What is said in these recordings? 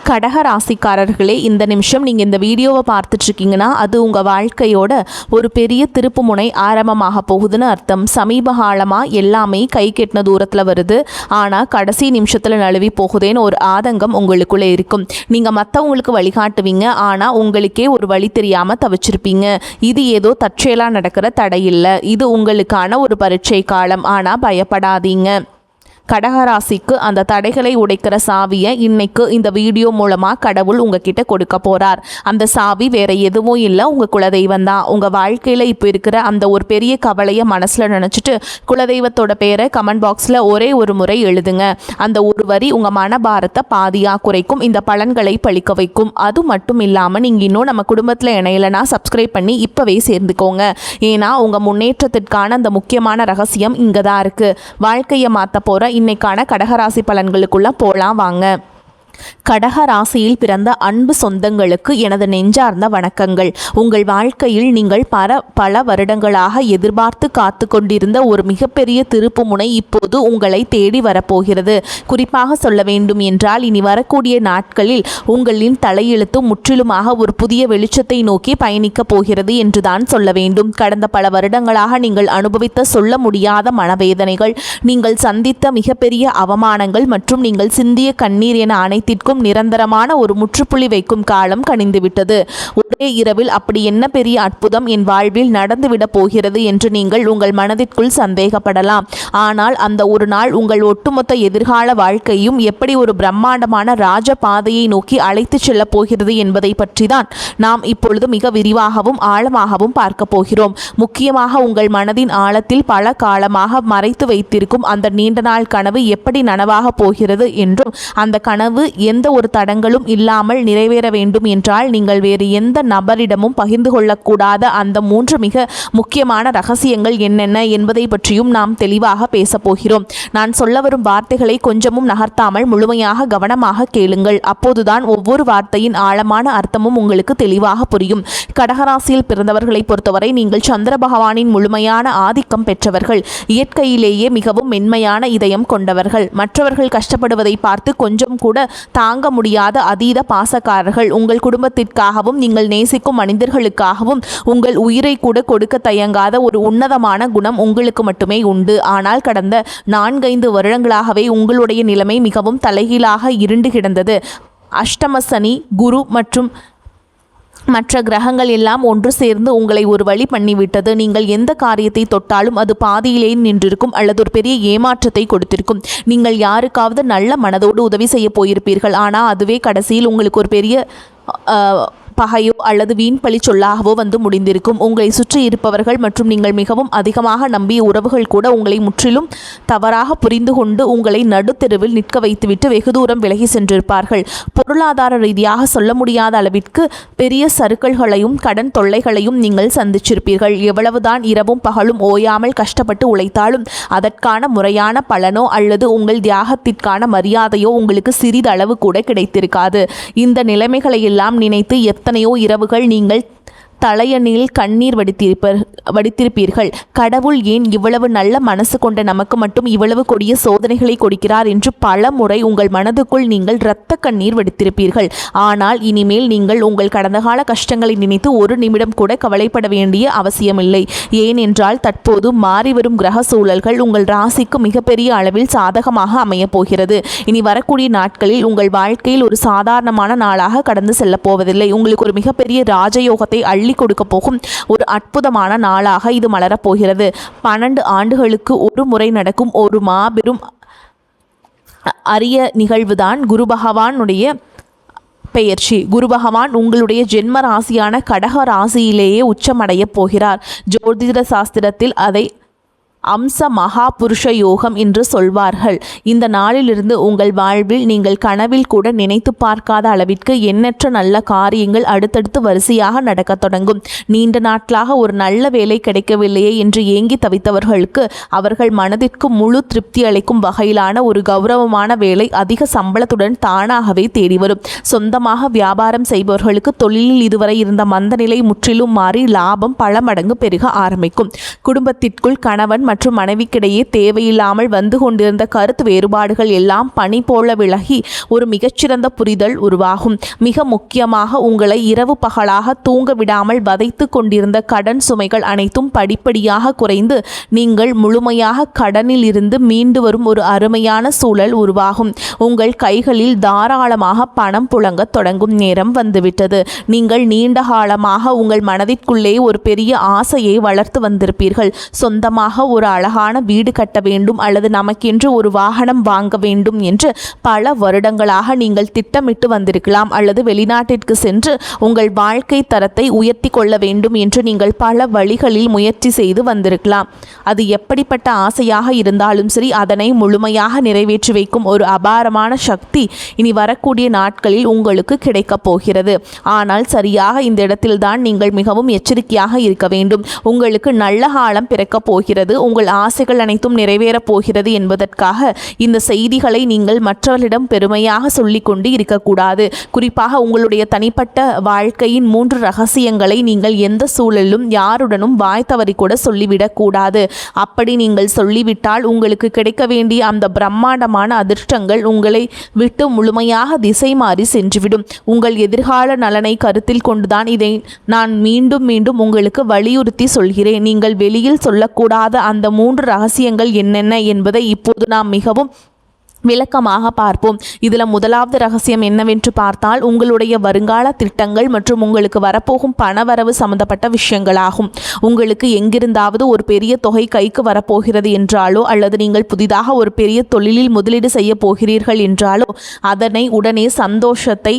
கடக ராசிக்காரர்களே, இந்த நிமிஷம் நீங்கள் இந்த வீடியோவை பார்த்துட்ருக்கீங்கன்னா அது உங்கள் வாழ்க்கையோட ஒரு பெரிய திருப்பு முனை ஆரம்பமாக போகுதுன்னு அர்த்தம். சமீப காலமாக எல்லாமே கை கெட்டின தூரத்தில் வருது, ஆனால் கடைசி நிமிஷத்தில் நழுவி போகுதேன்னு ஒரு ஆதங்கம் உங்களுக்குள்ளே இருக்கும். நீங்கள் மற்றவங்களுக்கு வழிகாட்டுவீங்க, ஆனால் உங்களுக்கே ஒரு வழி தெரியாமல் தவிச்சிருப்பீங்க. இது ஏதோ தற்செயலாக நடக்கிற தடையில்லை, இது உங்களுக்கான ஒரு பரீட்சை காலம். ஆனால் பயப்படாதீங்க. கடகராசிக்கு அந்த தடைகளை உடைக்கிற சாவியை இன்னைக்கு இந்த வீடியோ மூலமாக கடவுள் உங்ககிட்ட கொடுக்க போகிறார். அந்த சாவி வேற எதுவும் இல்லை, உங்கள் குலதெய்வம் தான். உங்கள் வாழ்க்கையில் இப்போ இருக்கிற அந்த ஒரு பெரிய கவலையை மனசில் நினச்சிட்டு குலதெய்வத்தோட பேரை கமெண்ட் பாக்ஸில் ஒரே ஒரு முறை எழுதுங்க. அந்த ஒரு வரி உங்கள் மனபாரத்தை பாதியாக குறைக்கும், இந்த பலன்களை பழிக்க வைக்கும். அது மட்டும் இல்லாமல் நீங்கள் இன்னும் நம்ம குடும்பத்தில் இணையலைன்னா சப்ஸ்கிரைப் பண்ணி இப்போவே சேர்ந்துக்கோங்க. ஏன்னா உங்கள் முன்னேற்றத்திற்கான அந்த முக்கியமான ரகசியம் இங்கே தான் இருக்குது. வாழ்க்கையை மாற்ற போகிற இன்னைக்கான கடகராசி பலன்களுக்குள்ள போலாம் வாங்க. கடக ராசியில் பிறந்த அன்பு சொந்தங்களுக்கு எனது நெஞ்சார்ந்த வணக்கங்கள். உங்கள் வாழ்க்கையில் நீங்கள் பல வருடங்களாக எதிர்பார்த்து காத்து கொண்டிருந்த ஒரு மிகப்பெரிய திருப்பு முனை இப்போது உங்களை தேடி வரப்போகிறது. குறிப்பாக சொல்ல வேண்டும் என்றால் இனி வரக்கூடிய நாட்களில் உங்களின் தலையெழுத்து முற்றிலுமாக ஒரு புதிய வெளிச்சத்தை நோக்கி பயணிக்கப் போகிறது என்றுதான் சொல்ல வேண்டும். கடந்த பல வருடங்களாக நீங்கள் அனுபவித்த சொல்ல முடியாத மனவேதனைகள், நீங்கள் சந்தித்த மிகப்பெரிய அவமானங்கள் மற்றும் நீங்கள் சிந்திய கண்ணீர் என அனைத்திற்கும் நிரந்தரமான ஒரு முற்றுப்புள்ளி வைக்கும் காலம் கனிந்துவிட்டது. ஒரே இரவில் அப்படி என்ன பெரிய அற்புதம் என் வாழ்வில் நடந்துவிட போகிறது என்று நீங்கள் உங்கள் மனதிற்குள் சந்தேகப்படலாம். ஆனால் அந்த ஒரு நாள் உங்கள் ஒட்டுமொத்த எதிர்கால வாழ்க்கையும் எப்படி ஒரு பிரம்மாண்டமான ராஜ பாதையை நோக்கி அழைத்து செல்ல போகிறது என்பதை பற்றி தான் நாம் இப்பொழுது மிக விரிவாகவும் ஆழமாகவும் பார்க்க போகிறோம். முக்கியமாக உங்கள் மனதின் ஆழத்தில் பல காலமாக மறைத்து வைத்திருக்கும் அந்த நீண்ட நாள் கனவு எப்படி நனவாக போகிறது என்றும், அந்த கனவு எந்த ஒரு தடங்களும் இல்லாமல் நிறைவேற வேண்டும் என்றால் நீங்கள் வேறு எந்த நபரிடமும் பகிர்ந்து கொள்ளக்கூடாத அந்த 3 மிக முக்கியமான ரகசியங்கள் என்னென்ன என்பதை பற்றியும் நாம் தெளிவாக பேசப்போகிறோம். நான் சொல்ல வரும் வார்த்தைகளை கொஞ்சமும் நகர்த்தாமல் முழுமையாக கவனமாக கேளுங்கள். அப்போதுதான் ஒவ்வொரு வார்த்தையின் ஆழமான அர்த்தமும் உங்களுக்கு தெளிவாக புரியும். கடகராசியில் பிறந்தவர்களை பொறுத்தவரை நீங்கள் சந்திர பகவானின் முழுமையான ஆதிக்கம் பெற்றவர்கள். இயற்கையிலேயே மிகவும் மென்மையான இதயம் கொண்டவர்கள். மற்றவர்கள் கஷ்டப்படுவதை பார்த்து கொஞ்சம் கூட தாங்க முடியாத அதீத பாசக்காரர்கள். உங்கள் குடும்பத்திற்காகவும் நீங்கள் நேசிக்கும் மனிதர்களுக்காகவும் உங்கள் உயிரை கூட கொடுக்க தயங்காத ஒரு உன்னதமான குணம் உங்களுக்கு மட்டுமே உண்டு. ஆனால் கடந்த 4-5 வருடங்களாகவே உங்களுடைய நிலைமை மிகவும் தலைகீழாக இருண்டு கிடந்தது. அஷ்டம சனி, குரு மற்றும் மற்ற கிரகங்கள் எல்லாம் ஒன்று சேர்ந்து உங்களை ஒரு வழி பண்ணிவிட்டது. நீங்கள் எந்த காரியத்தை தொட்டாலும் அது பாதியிலேயே நின்றிருக்கும் அல்லது ஒரு பெரிய ஏமாற்றத்தை கொடுத்திருக்கும். நீங்கள் யாருக்காவது நல்ல மனதோடு உதவி செய்ய போயிருப்பீர்கள், ஆனால் அதுவே கடைசியில் உங்களுக்கு ஒரு பெரிய பகையோ அல்லது வீண் பழி சொல்லாகவோ வந்து முடிந்திருக்கும். உங்களை சுற்றி இருப்பவர்கள் மற்றும் நீங்கள் மிகவும் அதிகமாக நம்பிய உறவுகள் கூட உங்களை முற்றிலும் தவறாக புரிந்து கொண்டு உங்களை நடுத்தெருவில் நிற்க வைத்துவிட்டு வெகு தூரம் விலகி சென்றிருப்பார்கள். பொருளாதார ரீதியாக சொல்ல முடியாத அளவிற்கு பெரிய சறுக்கல்களையும் கடன் தொல்லைகளையும் நீங்கள் சந்திச்சிருப்பீர்கள். எவ்வளவுதான் இரவும் பகலும் ஓயாமல் கஷ்டப்பட்டு உழைத்தாலும் அதற்கான முறையான பலனோ அல்லது உங்கள் தியாகத்திற்கான மரியாதையோ உங்களுக்கு சிறிதளவு கூட கிடைத்திருக்காது. இந்த நிலைமைகளை எல்லாம் நினைத்து எத்தனையோ இரவுகள் நீங்கள் தலையணியில் கண்ணீர் வடித்திருப்பீர்கள். கடவுள் ஏன் இவ்வளவு நல்ல மனசு கொண்ட நமக்கு மட்டும் இவ்வளவு கொடிய சோதனைகளை கொடுக்கிறார் என்று பல முறை உங்கள் மனதுக்குள் நீங்கள் இரத்த கண்ணீர் வடித்திருப்பீர்கள். ஆனால் இனிமேல் நீங்கள் உங்கள் கடந்த கால கஷ்டங்களை நினைத்து ஒரு நிமிடம் கூட கவலைப்பட வேண்டிய அவசியமில்லை. ஏனென்றால் தற்போது மாறிவரும் கிரக சூழல்கள் உங்கள் ராசிக்கு மிகப்பெரிய அளவில் சாதகமாக அமையப் போகிறது. இனி வரக்கூடிய நாட்களில் உங்கள் வாழ்க்கையில் ஒரு சாதாரணமான நாளாக கடந்து செல்லப் போவதில்லை. உங்களுக்கு ஒரு மிகப்பெரிய ராஜயோகத்தை அள்ளி கொடுக்க போகும் ஒரு அற்புதமான நாளாக இது மலரப்போகிறது. 12 ஆண்டுகளுக்கு ஒரு முறை நடக்கும் ஒரு மாபெரும் அரிய நிகழ்வுதான் குரு பகவானுடைய பெயர்ச்சி. குரு பகவான் உங்களுடைய ஜென்ம ராசியான கடக ராசியிலேயே உச்சமடைய போகிறார். ஜோதிட சாஸ்திரத்தில் அதை அம்ச மகா புருஷ யோகம் என்று சொல்வார்கள். இந்த நாளிலிருந்து உங்கள் வாழ்வில் நீங்கள் கனவில் கூட நினைத்து பார்க்காத அளவிற்கு எண்ணற்ற நல்ல காரியங்கள் அடுத்தடுத்து வரிசையாக நடக்க தொடங்கும். நீண்ட நாட்களாக ஒரு நல்ல வேலை கிடைக்கவில்லையே என்று ஏங்கி தவித்தவர்களுக்கு அவர்கள் மனதிற்கு முழு திருப்தி அளிக்கும் வகையிலான ஒரு கௌரவமான வேலை அதிக சம்பளத்துடன் தானாகவே தேடி வரும். சொந்தமாக வியாபாரம் செய்பவர்களுக்கு தொழிலில் இதுவரை இருந்த மந்த நிலை முற்றிலும் மாறி லாபம் பல மடங்கு பெருக ஆரம்பிக்கும். குடும்பத்திற்குள் கணவன் மற்றும் மனைவிக்கிடையே தேவையில்லாமல் வந்து கொண்டிருந்த கருத்து வேறுபாடுகள் எல்லாம் பனி போல விலகி ஒரு மிகச்சிறந்த புரிதல் உருவாகும். மிக முக்கியமாக உங்களை இரவு பகலாக தூங்க விடாமல் வதைத்து கொண்டிருந்த கடன் சுமைகள் அனைத்தும் படிப்படியாக குறைந்து நீங்கள் முழுமையாக கடனில் இருந்து மீண்டு வரும் ஒரு அருமையான சூழல் உருவாகும். உங்கள் கைகளில் தாராளமாக பணம் புழங்க தொடங்கும் நேரம் வந்துவிட்டது. நீங்கள் நீண்ட காலமாக உங்கள் மனதிற்குள்ளே ஒரு பெரிய ஆசையை வளர்த்து வந்திருப்பீர்கள். சொந்தமாக ஒரு அழகான வீடு கட்ட வேண்டும் அல்லது நமக்கென்று ஒரு வாகனம் வாங்க வேண்டும் என்று பல வருடங்களாக நீங்கள் திட்டமிட்டு வந்திருக்கலாம். அல்லது வெளிநாட்டிற்கு சென்று உங்கள் வாழ்க்கை தரத்தை உயர்த்தி கொள்ள வேண்டும் என்று நீங்கள் பல வழிகளில் முயற்சி செய்து வந்திருக்கலாம். அது எப்படிப்பட்ட ஆசையாக இருந்தாலும் சரி, அதனை முழுமையாக நிறைவேற்றி வைக்கும் ஒரு அபாரமான சக்தி இனி வரக்கூடிய நாட்களில் உங்களுக்கு கிடைக்கப் போகிறது. ஆனால் சரியாக இந்த இடத்தில்தான் நீங்கள் மிகவும் எச்சரிக்கையாக இருக்க வேண்டும். உங்களுக்கு நல்ல காலம் பிறக்கப் போகிறது, உங்கள் ஆசைகள் அனைத்தும் நிறைவேறப் போகிறது என்பதற்காக இந்த செய்திகளை நீங்கள் மற்றவர்களிடம் பெருமையாக சொல்லிக்கொண்டு இருக்கக்கூடாது. குறிப்பாக உங்களுடைய தனிப்பட்ட வாழ்க்கையின் 3 ரகசியங்களை நீங்கள் எந்த சூழலிலும் யாருடனும் வாய் தவறி கூட சொல்லிவிடக்கூடாது. அப்படி நீங்கள் சொல்லிவிட்டால் உங்களுக்கு கிடைக்க வேண்டிய அந்த பிரம்மாண்டமான அதிர்ஷ்டங்கள் உங்களை விட்டு முழுமையாக திசை மாறி சென்றுவிடும். உங்கள் எதிர்கால நலனை கருத்தில் கொண்டுதான் இதை நான் மீண்டும் மீண்டும் உங்களுக்கு வலியுறுத்தி சொல்கிறேன். நீங்கள் வெளியில் சொல்லக்கூடாத அந்த 3 ரகசியங்கள் என்னென்ன என்பதை இப்போது நாம் மிகவும் விளக்கமாக பார்ப்போம். இதில் முதலாவது ரகசியம் என்னவென்று பார்த்தால், உங்களுடைய வருங்கால திட்டங்கள் மற்றும் உங்களுக்கு வரப்போகும் பணவரவு சம்பந்தப்பட்ட விஷயங்களாகும். உங்களுக்கு எங்கிருந்தாவது ஒரு பெரிய தொகை கைக்கு வரப்போகிறது என்றாலோ அல்லது நீங்கள் புதிதாக ஒரு பெரிய தொழிலில் முதலீடு செய்ய போகிறீர்கள் என்றாலோ அதனை உடனே சந்தோஷத்தை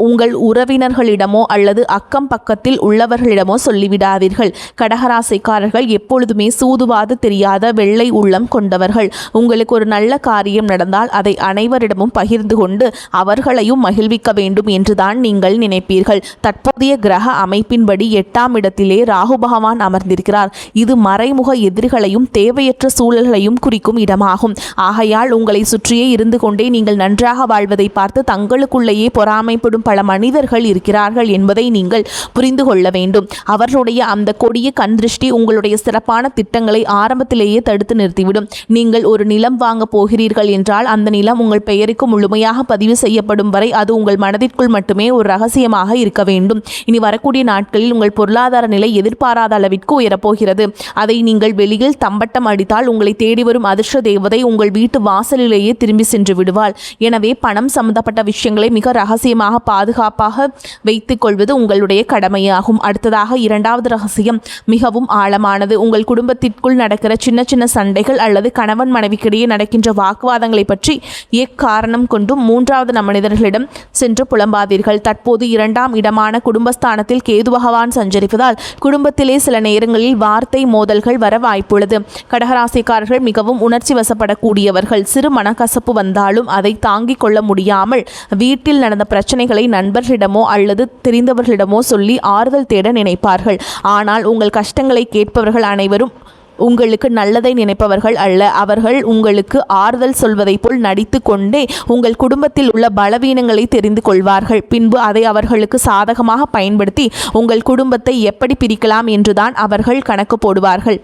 உங்கள் உறவினர்களிடமோ அல்லது அக்கம் பக்கத்தில் உள்ளவர்களிடமோ சொல்லிவிடாதீர்கள். கடகராசிக்காரர்கள் எப்பொழுதுமே சூதுவாது தெரியாத வெள்ளை உள்ளம் கொண்டவர்கள். உங்களுக்கு ஒரு நல்ல காரியம் நடந்தால் அதை அனைவரிடமும் பகிர்ந்து கொண்டு அவர்களையும் மகிழ்விக்க வேண்டும் என்றுதான் நீங்கள் நினைப்பீர்கள். தற்போதைய கிரக அமைப்பின்படி 8ஆம் இடத்திலே ராகு பகவான் அமர்ந்திருக்கிறார். இது மறைமுக எதிரிகளையும் தேவையற்ற சூழல்களையும் குறிக்கும் இடமாகும். ஆகையால் உங்களை சுற்றியே இருந்து கொண்டே நீங்கள் நன்றாக வாழ்வதை பார்த்து தங்களுக்குள்ளேயே பொறாமைப்படும் பல மனிதர்கள் இருக்கிறார்கள் என்பதை நீங்கள் புரிந்து கொள்ள வேண்டும். அவர்களுடைய அந்த கொடிய கண் திருஷ்டி உங்களுடைய சிறப்பான திட்டங்களை ஆரம்பத்திலேயே தடுத்து நிறுத்திவிடும். நீங்கள் ஒரு நிலம் வாங்க போகிறீர்கள் என்றால் அந்த நிலம் உங்கள் பெயருக்கு முழுமையாக பதிவு செய்யப்படும் வரை அது உங்கள் மனதிற்குள் மட்டுமே ஒரு ரகசியமாக இருக்க வேண்டும். இனி வரக்கூடிய நாட்களில் உங்கள் பொருளாதார நிலை எதிர்பாராத அளவிற்கு உயரப்போகிறது. அதை நீங்கள் வெளியில் தம்பட்டம் அடித்தால் உங்களை தேடி வரும் அதிர்ஷ்ட தேவதை உங்கள் வீட்டு வாசலிலேயே திரும்பி சென்று விடுவாள். எனவே பணம் சம்பந்தப்பட்ட விஷயங்களை மிக ரகசியமாக பாதுகாப்பாக வைத்துக் கொள்வது உங்களுடைய கடமையாகும். அடுத்ததாக 2வது ரகசியம் மிகவும் ஆழமானது. உங்கள் குடும்பத்திற்குள் நடக்கிற சின்ன சின்ன சண்டைகள் அல்லது கணவன் மனைவிக்கிடையே நடக்கின்ற வாக்குவாதங்களை பற்றி எக்காரணம் கொண்டும் 3வது மனிதர்களிடம் சென்று புலம்பாதீர்கள். தற்போது 2ஆம் இடமான குடும்பஸ்தானத்தில் கேது பகவான் சஞ்சரிப்பதால் குடும்பத்திலே சில நேரங்களில் வார்த்தை மோதல்கள் வர வாய்ப்புள்ளது. கடகராசிக்காரர்கள் மிகவும் உணர்ச்சி வசப்படக்கூடியவர்கள். சிறு மனக்கசப்பு வந்தாலும் அதை தாங்கிக் கொள்ள முடியாமல் வீட்டில் நடந்த பிரச்சனைகளை நண்பர்களிடமோ அல்லது தெரிந்தவர்களிடமோ சொல்லி ஆறுதல் தேட நினைப்பார்கள். ஆனால் உங்கள் கஷ்டங்களை கேட்பவர்கள் அனைவரும் உங்களுக்கு நல்லதை நினைப்பவர்கள் அல்ல. அவர்கள் உங்களுக்கு ஆறுதல் சொல்வதைப் போல் நடித்து கொண்டே உங்கள் குடும்பத்தில் உள்ள பலவீனங்களை தெரிந்து கொள்வார்கள். பின்பு அதை அவர்களுக்கு சாதகமாக பயன்படுத்தி உங்கள் குடும்பத்தை எப்படி பிரிக்கலாம் என்றுதான் அவர்கள் கணக்கு போடுவார்கள்.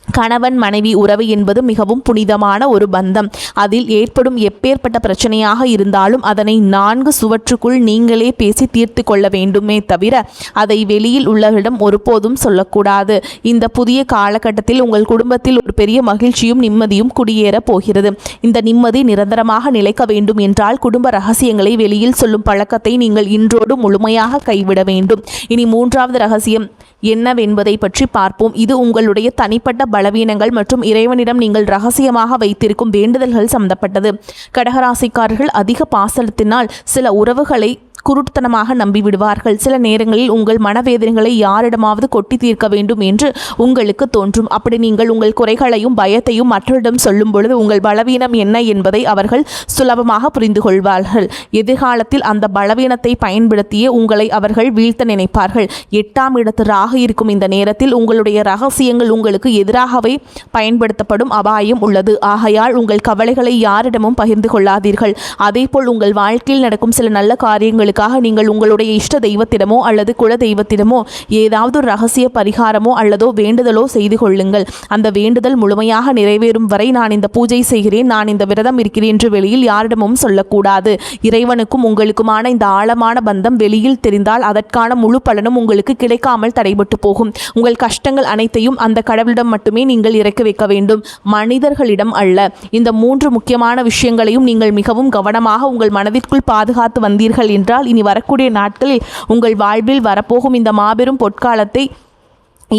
கணவன் மனைவி உறவு என்பது மிகவும் புனிதமான ஒரு பந்தம். அதில் ஏற்படும் எப்பேற்பட்ட பிரச்சனையாக இருந்தாலும் அதனை 4 சுவற்றுக்குள் நீங்களே பேசி தீர்த்து கொள்ள வேண்டுமே தவிர அதை வெளியில் உள்ளவரிடம் ஒருபோதும் சொல்லக்கூடாது. இந்த புதிய காலகட்டத்தில் உங்கள் குடும்பத்தில் ஒரு பெரிய மகிழ்ச்சியும் நிம்மதியும் குடியேற போகிறது. இந்த நிம்மதி நிரந்தரமாக நிலைக்க வேண்டும் என்றால் குடும்ப ரகசியங்களை வெளியில் சொல்லும் பழக்கத்தை நீங்கள் இன்றோடு முழுமையாக கைவிட வேண்டும். இனி 3வது ரகசியம் என்னவென்பதை பற்றி பார்ப்போம். இது உங்களுடைய தனிப்பட்ட பலவீனங்கள் மற்றும் இறைவனிடம் நீங்கள் ரகசியமாக வைத்திருக்கும் வேண்டுதல்கள் சம்பந்தப்பட்டது. கடகராசிக்காரர்கள் அதிக பாசத்தினால் சில உறவுகளை குருட்டுத்தனமாக நம்பிவிடுவார்கள். சில நேரங்களில் உங்கள் மனவேதனைகளை யாரிடமாவது கொட்டி தீர்க்க வேண்டும் என்று உங்களுக்கு தோன்றும். அப்படி நீங்கள் உங்கள் குறைகளையும் பயத்தையும் மற்றவரிடம் சொல்லும் பொழுது உங்கள் பலவீனம் என்ன என்பதை அவர்கள் சுலபமாக புரிந்து கொள்வார்கள். எதிர்காலத்தில் அந்த பலவீனத்தை பயன்படுத்தியே உங்களை அவர்கள் வீழ்த்த நினைப்பார்கள். 8ஆம் இடத்து ராகு இருக்கும் இந்த நேரத்தில் உங்களுடைய ரகசியங்கள் உங்களுக்கு எதிராகவே பயன்படுத்தப்படும் அபாயம் உள்ளது. ஆகையால் உங்கள் கவலைகளை யாரிடமும் பகிர்ந்து கொள்ளாதீர்கள். அதேபோல் உங்கள் வாழ்க்கையில் நடக்கும் சில நல்ல காரியங்களுக்கு விஷயங்களுக்காக நீங்கள் உங்களுடைய இஷ்ட தெய்வத்திடமோ அல்லது குல தெய்வத்திடமோ ஏதாவது ஒரு ரகசிய பரிகாரமோ அல்லதோ வேண்டுதலோ செய்து கொள்ளுங்கள். அந்த வேண்டுதல் முழுமையாக நிறைவேறும் வரை நான் இந்த பூஜை செய்கிறேன், நான் இந்த விரதம் இருக்கிறேன் என்று வெளியில் யாரிடமும் சொல்லக்கூடாது. இறைவனுக்கும் உங்களுக்குமான இந்த ஆழமான பந்தம் வெளியில் தெரிந்தால் அதற்கான முழு பலனும் உங்களுக்கு கிடைக்காமல் தடைபட்டு போகும். உங்கள் கஷ்டங்கள் அனைத்தையும் அந்த கடவுளிடம் மட்டுமே நீங்கள் இறக்கி வைக்க வேண்டும், மனிதர்களிடம் அல்ல. இந்த 3 முக்கியமான விஷயங்களையும் நீங்கள் மிகவும் கவனமாக உங்கள் மனதிற்குள் பாதுகாத்து வந்தீர்கள் என்றால் இனி வரக்கூடிய நாட்களில் உங்கள் வாழ்வில் வரப்போகும் இந்த மாபெரும் பொற்காலத்தை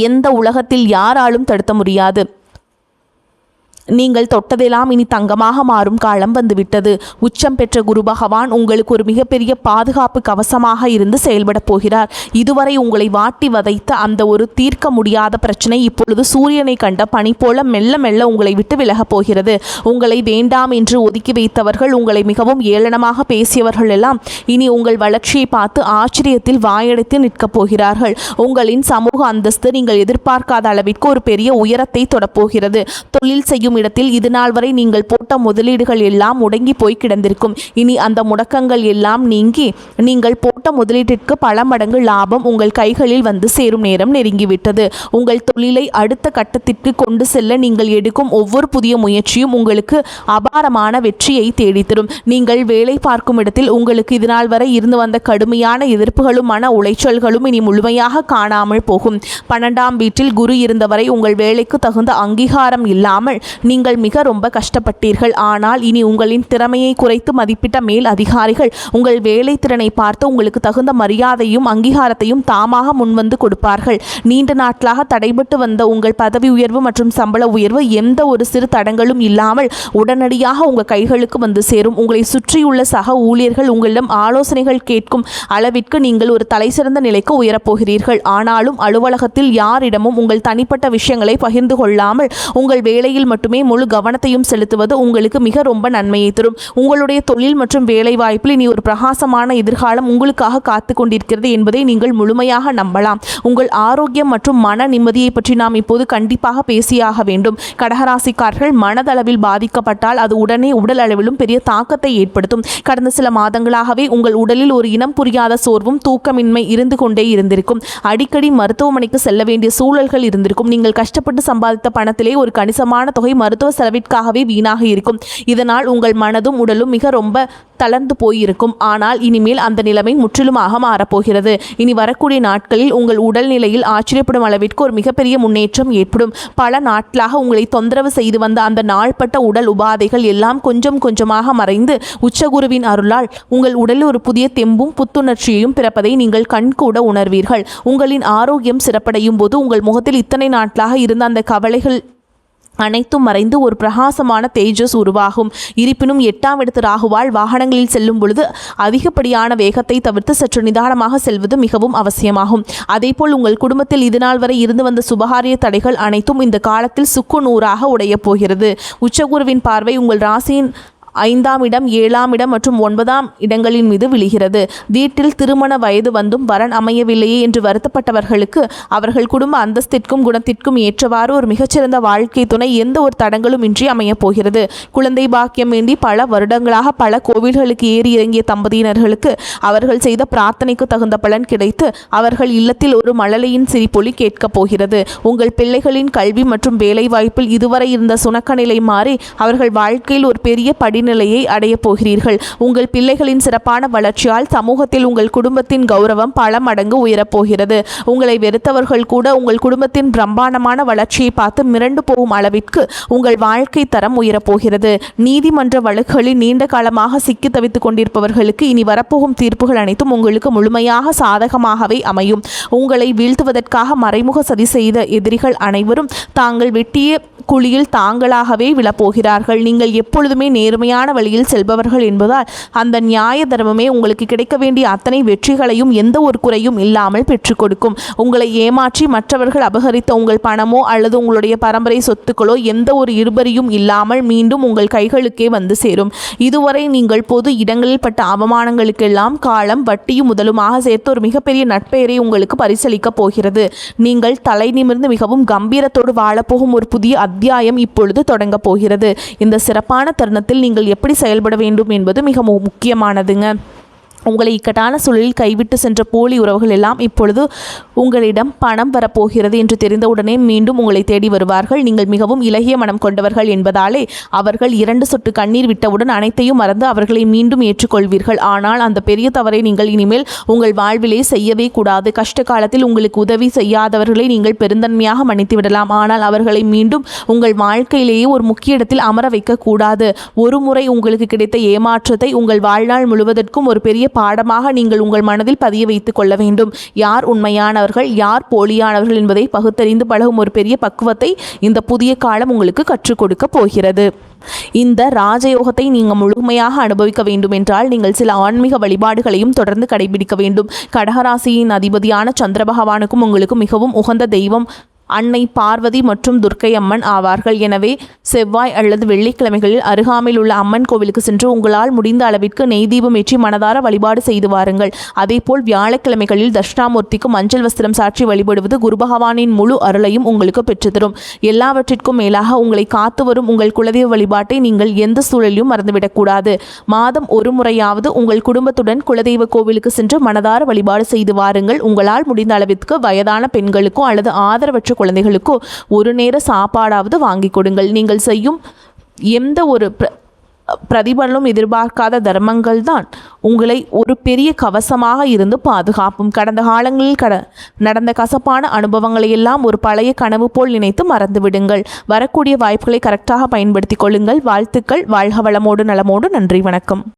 எந்த உலகத்தில் யாராலும் தடுத்த முடியாது. நீங்கள் தொட்டதெல்லாம் இனி தங்கமாக மாறும் காலம் வந்துவிட்டது. உச்சம் பெற்ற குரு பகவான் உங்களுக்கு ஒரு மிகப்பெரிய பாதுகாப்பு கவசமாக இருந்து செயல்பட போகிறார். இதுவரை உங்களை வாட்டி வதைத்த அந்த ஒரு தீர்க்க முடியாத பிரச்சனை இப்பொழுது சூரியனை கண்ட பனி போல மெல்ல மெல்ல உங்களை விட்டு விலகப் போகிறது. உங்களை வேண்டாம் என்று ஒதுக்கி வைத்தவர்கள், உங்களை மிகவும் ஏளனமாக பேசியவர்கள் எல்லாம் இனி உங்கள் வளர்ச்சியை பார்த்து ஆச்சரியத்தில் வாயடைத்து நிற்கப் போகிறார்கள். உங்களின் சமூக அந்தஸ்து நீங்கள் எதிர்பார்க்காத அளவிற்கு ஒரு பெரிய உயரத்தை தொடப்போகிறது. தொழில் செய்யும் இடத்தில் இதுநாள் வரை நீங்கள் போட்ட முதலீடுகள் எல்லாம் முடங்கி போய் கிடந்திருக்கும். இனி அந்த முடக்கங்கள் எல்லாம் நீங்கி நீங்கள் போட்ட முதலீட்டிற்கு பல மடங்கு லாபம் உங்கள் கைகளில் வந்து சேரும் நேரம் நெருங்கிவிட்டது. உங்கள் தொழிலை அடுத்த கட்டத்திற்கு கொண்டு செல்ல நீங்கள் எடுக்கும் ஒவ்வொரு புதிய முயற்சியும் உங்களுக்கு அபாரமான வெற்றியை தேடித்தரும். நீங்கள் வேலை பார்க்கும் இடத்தில் உங்களுக்கு இதுநாள் வரை இருந்து வந்த கடுமையான எதிர்ப்புகளும் மன உளைச்சல்களும் இனி முழுமையாக காணாமல் போகும். 12ஆம் வீட்டில் குரு இருந்தவரை உங்கள் வேலைக்கு தகுந்த அங்கீகாரம் இல்லாமல் நீங்கள் மிக ரொம்ப கஷ்டப்பட்டீர்கள். ஆனால் இனி உங்களின் திறமையை குறைத்து மதிப்பிட்ட மேல் அதிகாரிகள் உங்கள் வேலை திறனை பார்த்து உங்களுக்கு தகுந்த மரியாதையும் அங்கீகாரத்தையும் தாமாக முன்வந்து கொடுப்பார்கள். நீண்ட நாட்களாக தடைபட்டு வந்த உங்கள் பதவி உயர்வு மற்றும் சம்பள உயர்வு எந்த ஒரு சிறு தடங்களும் இல்லாமல் உடனடியாக உங்கள் கைகளுக்கு வந்து சேரும். உங்களை சுற்றியுள்ள சக ஊழியர்கள் உங்களிடம் ஆலோசனைகள் கேட்கும் அளவிற்கு நீங்கள் ஒரு தலைசிறந்த நிலைக்கு உயரப்போகிறீர்கள். ஆனாலும் அலுவலகத்தில் யாரிடமும் உங்கள் தனிப்பட்ட விஷயங்களை பகிர்ந்து கொள்ளாமல் உங்கள் வேலையில் மட்டுமே முழு கவனத்தையும் செலுத்துவது உங்களுக்கு மிக ரொம்ப நன்மையை தரும். உங்களுடைய தொழில் மற்றும் வேலை வாய்ப்பில் இனி ஒரு பிரகாசமான எதிர்காலம் உங்களுக்காக காத்து கொண்டிருக்கிறது என்பதை நீங்கள் முழுமையாக நம்பலாம். உங்கள் ஆரோக்கியம் மற்றும் மன நிம்மதியை பற்றி நாம் இப்போது கண்டிப்பாக பேசியாக வேண்டும். கடகராசிக்காரர்கள் மனதளவில் பாதிக்கப்பட்டால் அது உடனே உடல் அளவிலும் பெரிய தாக்கத்தை ஏற்படுத்தும். கடந்த சில மாதங்களாகவே உங்கள் உடலில் ஒரு இனம் புரியாத சோர்வும் தூக்கமின்மை இருந்து கொண்டே இருந்திருக்கும். அடிக்கடி மருத்துவமனைக்கு செல்ல வேண்டிய சூழல்கள் இருந்திருக்கும். நீங்கள் கஷ்டப்பட்டு சம்பாதித்த பணத்திலே ஒரு கணிசமான தொகை மருத்துவ செலவிற்காகவே வீணாக இருக்கும். இதனால் உங்கள் மனதும் உடலும் மிக ரொம்ப தளர்ந்து போயிருக்கும். ஆனால் இனிமேல் அந்த நிலைமை முற்றிலுமாக மாறப்போகிறது. இனி வரக்கூடிய நாட்களில் உங்கள் உடல்நிலையில் ஆச்சரியப்படும் அளவிற்கு ஒரு மிகப்பெரிய முன்னேற்றம் ஏற்படும். பல நாட்களாக உங்களை தொந்தரவு செய்து வந்த அந்த நாள்பட்ட உடல் உபாதைகள் எல்லாம் கொஞ்சம் கொஞ்சமாக மறைந்து உச்சகுருவின் அருளால் உங்கள் உடலில் ஒரு புதிய தெம்பும் புத்துணர்ச்சியையும் பிறப்பதை நீங்கள் கண்கூட உணர்வீர்கள். உங்களின் ஆரோக்கியம் சிறப்படையும் போது உங்கள் முகத்தில் இத்தனை நாட்களாக இருந்த அந்த கவலைகள் அனைத்தும் மறைந்து ஒரு பிரகாசமான தேஜஸ் உருவாகும். இருப்பினும் 8ஆம் இடத்து ராகுவால் வாகனங்களில் செல்லும் பொழுது அதிகப்படியான வேகத்தை தவிர்த்து சற்று நிதானமாக செல்வது மிகவும் அவசியமாகும். அதேபோல் உங்கள் குடும்பத்தில் இதுநாள் வரை இருந்து வந்த சுபகாரிய தடைகள் அனைத்தும் இந்த காலத்தில் சுக்கு நூறாக உடைய போகிறது. உச்சகுருவின் பார்வை உங்கள் ராசியின் 5ஆம் இடம், 7ஆம் இடம் மற்றும் 9ஆம் இடங்களின் மீது விழுகிறது. வீட்டில் திருமண வயது வந்தும் வரன் அமையவில்லையே என்று வருத்தப்பட்டவர்களுக்கு அவர்கள் குடும்ப அந்தஸ்திற்கும் குணத்திற்கும் ஏற்றவாறு ஒரு மிகச்சிறந்த வாழ்க்கை துணை எந்த ஒரு தடங்களும் இன்றி அமையப் போகிறது. குழந்தை பாக்கியம் வேண்டி பல வருடங்களாக பல கோவில்களுக்கு ஏறி இறங்கிய தம்பதியினர்களுக்கு அவர்கள் செய்த பிரார்த்தனைக்கு தகுந்த பலன் கிடைத்து அவர்கள் இல்லத்தில் ஒரு மழலையின் சிரிப்பொலி கேட்கப் போகிறது. உங்கள் பிள்ளைகளின் கல்வி மற்றும் வேலை வாய்ப்பில் இதுவரை இருந்த சுணக்க நிலை மாறி அவர்கள் வாழ்க்கையில் ஒரு பெரிய நிலையை அடைய போகிறீர்கள். உங்கள் பிள்ளைகளின் சிறப்பான வளர்ச்சியால் சமூகத்தில் உங்கள் குடும்பத்தின் கௌரவம் பல மடங்கு உயரப்போகிறது. உங்களை வெறுத்தவர்கள் கூட உங்கள் குடும்பத்தின் பிரம்மாண்டமான வளர்ச்சியை பார்த்து மிரண்டு போகும் அளவிற்கு உங்கள் வாழ்க்கை தரம் உயரப்போகிறது. நீதிமன்ற வழக்குகளில் நீண்ட காலமாக சிக்கி தவித்துக் கொண்டிருப்பவர்களுக்கு இனி வரப்போகும் தீர்ப்புகள் அனைத்தும் உங்களுக்கு முழுமையாக சாதகமாகவே அமையும். உங்களை வீழ்த்துவதற்காக மறைமுக சதி செய்த எதிரிகள் அனைவரும் தாங்கள் வெட்டிய குழியில் தாங்களாகவே விழப்போகிறார்கள். நீங்கள் எப்பொழுதுமே நேர்மையான வழியில் செல்பவர்கள் என்பதால் அந்த நியாய தர்மமே உங்களுக்கு கிடைக்க வேண்டிய அத்தனை வெற்றிகளையும் எந்த ஒரு குறையும் இல்லாமல் பெற்றுக் கொடுக்கும். உங்களை ஏமாற்றி மற்றவர்கள் அபகரித்த உங்கள் பணமோ அல்லது உங்களுடைய பரம்பரை சொத்துக்களோ எந்த ஒரு இருபரியும் இல்லாமல் மீண்டும் உங்கள் கைகளுக்கே வந்து சேரும். இதுவரை நீங்கள் பொது இடங்களில் பட்ட அவமானங்களுக்கெல்லாம் காலம் வட்டியும் முதலுமாக சேர்த்து ஒரு மிகப்பெரிய நட்பெயரை உங்களுக்கு பரிசளிக்கப் போகிறது. நீங்கள் தலை நிமிர்ந்து மிகவும் கம்பீரத்தோடு வாழப்போகும் ஒரு புதிய அத்தியாயம் இப்பொழுது தொடங்க போகிறது. இந்த சிறப்பான தருணத்தில் நீங்கள் எப்படி செயல்பட வேண்டும் என்பது மிக முக்கியமானதுங்க. உங்களை இக்கட்டான சூழலில் கைவிட்டு சென்ற போலி உறவுகள் எல்லாம் இப்பொழுது உங்களிடம் பணம் வரப்போகிறது என்று தெரிந்தவுடனே மீண்டும் உங்களை தேடி வருவார்கள். நீங்கள் மிகவும் இலகிய மனம் கொண்டவர்கள் என்பதாலே அவர்கள் 2 சொட்டு கண்ணீர் விட்டவுடன் அனைத்தையும் மறந்து அவர்களை மீண்டும் ஏற்றுக்கொள்வீர்கள். ஆனால் அந்த பெரிய தவறை நீங்கள் இனிமேல் உங்கள் வாழ்விலே செய்யவே கூடாது. கஷ்ட காலத்தில் உங்களுக்கு உதவி செய்யாதவர்களை நீங்கள் பெருந்தன்மையாக மன்னித்து விடலாம். ஆனால் அவர்களை மீண்டும் உங்கள் வாழ்க்கையிலேயே ஒரு முக்கிய இடத்தில் அமர வைக்கக்கூடாது. ஒரு முறை உங்களுக்கு கிடைத்த ஏமாற்றத்தை உங்கள் வாழ்நாள் முழுவதற்கும் ஒரு பெரிய பாடமாக நீங்கள் உங்கள் மனதில் பதிய வைத்துக் கொள்ள வேண்டும். யார் உண்மையானவர்கள், யார் போலியானவர்கள் என்பதை பகுத்தறிந்து பழகும் ஒரு பெரிய பக்குவத்தை இந்த புதிய காலம் உங்களுக்கு கற்றுக் கொடுக்க போகிறது. இந்த ராஜயோகத்தை நீங்கள் முழுமையாக அனுபவிக்க வேண்டும் என்றால் நீங்கள் சில ஆன்மீக வழிபாடுகளையும் தொடர்ந்து கடைபிடிக்க வேண்டும். கடகராசியின் அதிபதியான சந்திர பகவானுக்கும் உங்களுக்கு மிகவும் உகந்த தெய்வம் அன்னை பார்வதி மற்றும் துர்க்கை அம்மன் ஆவார்கள். எனவே செவ்வாய் அல்லது வெள்ளிக்கிழமைகளில் அருகாமையில் உள்ள அம்மன் கோவிலுக்கு சென்று உங்களால் முடிந்த அளவிற்கு நெய் தீபம் ஏற்றி மனதார வழிபாடு செய்து வாருங்கள். அதேபோல் வியாழக்கிழமைகளில் தட்சிணாமூர்த்திக்கு மஞ்சள் வஸ்திரம் சாற்றி வழிபடுவது குரு பகவானின் முழு அருளையும் உங்களுக்கு பெற்றுத்தரும். எல்லாவற்றிற்கும் மேலாக உங்களை காத்து வரும் உங்கள் குலதெய்வ வழிபாட்டை நீங்கள் எந்த சூழலிலும் மறந்துவிடக்கூடாது. மாதம் ஒரு முறையாவது உங்கள் குடும்பத்துடன் குலதெய்வ கோவிலுக்கு சென்று மனதார வழிபாடு செய்து வாருங்கள். உங்களால் முடிந்த அளவிற்கு வயதான பெண்களுக்கோ அல்லது ஆதரவற்ற குழந்தைகளுக்கோ ஒரு நேர சாப்பாடாவது வாங்கி கொடுங்கள். நீங்கள் செய்யும் எந்த ஒரு பிரதிபலனும் எதிர்பார்க்காத தர்மங்கள் தான் உங்களை ஒரு பெரிய கவசமாக இருந்து பாதுகாப்பும். கடந்த காலங்களில் நடந்த கசப்பான அனுபவங்களை எல்லாம் ஒரு பழைய கனவு போல் நினைத்து மறந்து விடுங்கள். வரக்கூடிய வாய்ப்புகளை கரெக்டாக பயன்படுத்திக் கொள்ளுங்கள். வாழ்த்துக்கள். வாழ்க வளமோடு நலமோடு. நன்றி, வணக்கம்.